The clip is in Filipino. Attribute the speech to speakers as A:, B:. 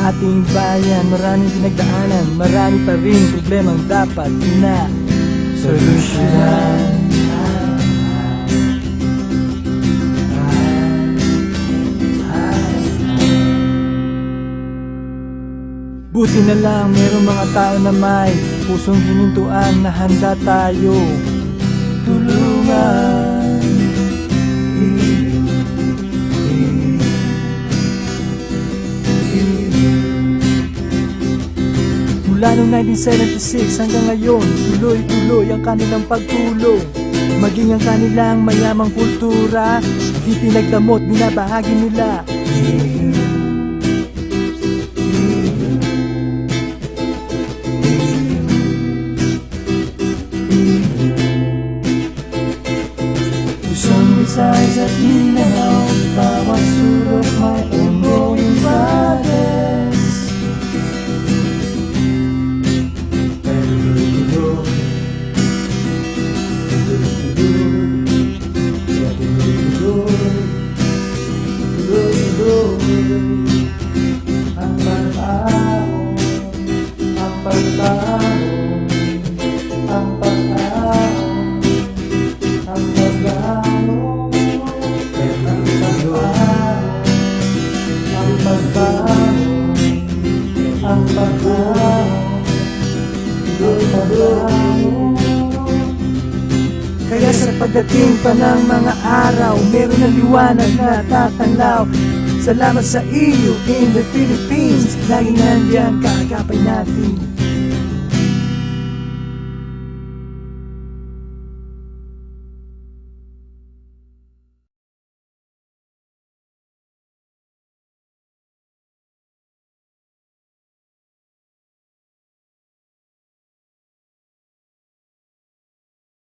A: sa ating bayan. Maraming pinagdaanan, marami pa rin problemang dapat na solusyonan. Buti na lang merong mga tao na may pusong hinintuan na handa tayo tulungan. Mula noong 1976 hanggang ngayon, tuloy-tuloy ang kanilang pagtulong. Maging ang kanilang mayamang kultura, di pinagdamot, binabahagi nila. Luzon, Visayas at Mindanao, bawat sulok may ongoing progress. Ang pag-aaw, ang pag-aaw, ang pag-aaw, ang pag-aaw, ang pag-aaw, ang pag-aaw, kaya sa pagdating pa ng mga araw, meron ng liwanag na tatanaw. Salamat sa iyo in the Philippines, laging nandyan kaagapay natin.